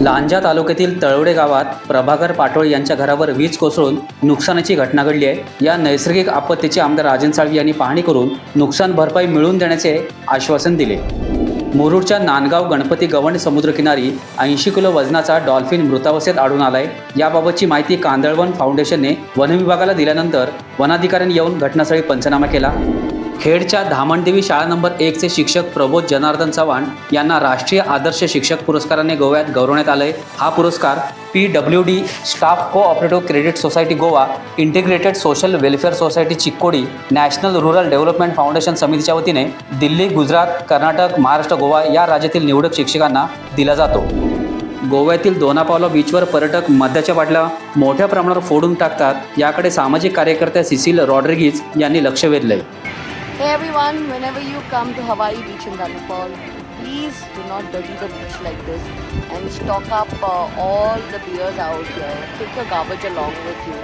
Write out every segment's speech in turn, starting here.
लांजा तालुक्यातील तळवडे गावात प्रभाकर पाटोळे यांच्या घरावर वीज कोसळून नुकसानाची घटना घडली आहे। या नैसर्गिक आपत्तीची आमदार राजन साळवी यांनी पाहणी करून नुकसान भरपाई मिळवून देण्याचे आश्वासन दिले। मुरुडच्या नांदगाव गणपती गवंडी समुद्रकिनारी 80 किलो वजनाचा डॉल्फिन मृतावस्थेत आढळून आलाय। याबाबतची माहिती कांदळवन फाउंडेशनने वन विभागाला दिल्यानंतर वनाधिकाऱ्यांनी येऊन घटनास्थळी पंचनामा केला। खेडच्या धामणदेवी शाळा नंबर 1 चे शिक्षक प्रबोध जनार्दन चव्हाण यांना राष्ट्रीय आदर्श शिक्षक पुरस्काराने गोव्यात गौरवण्यात आले। हा पुरस्कार PWD staff cooperative credit society Goa, integrated social welfare society Chikkodi, national rural development foundation समितीच्या वतीने दिल्ली, गुजरात, कर्नाटक, महाराष्ट्र, गोवा या राज्यातील निवडक शिक्षकांना दिला जातो। गोव्यातील दोनापावला बीचवर पर्यटक मद्याच्या बाटल्या मोठ्या प्रमाणावर फोडून टाकतात। याकडे सामाजिक कार्यकर्त्या सिसिल रॉड्रिगीज यांनी लक्ष वेधले। Hey everyone, whenever you come to Hawaii Beach in Danapal, please do not dirty the beach like this and stock up all the beers out here. Take your garbage along with you.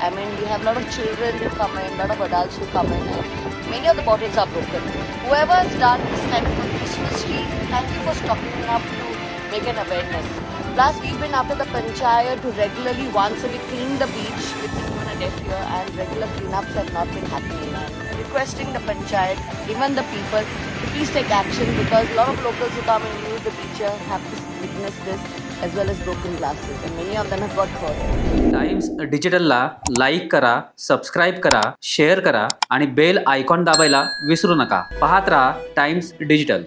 I mean, we have a lot of children who come in, a lot of adults who come in, and many of the bottles are broken. Whoever has done this kind of a Christmas tree, thank you for stocking up to make an awareness. Plus, we've been after the panchayat to regularly once a week clean the beach with the deaf ear, and regular cleanups have not been happening. I'm requesting the panchayat, even the people, to please take action because a lot of locals who come and use the beach here have to witness this as well as broken glasses, and many of them have got hurt. Times डिजिटलला like करा, subscribe करा, share करा आणि bell icon दाबायला विसरू नका। पाहत रहा times digital.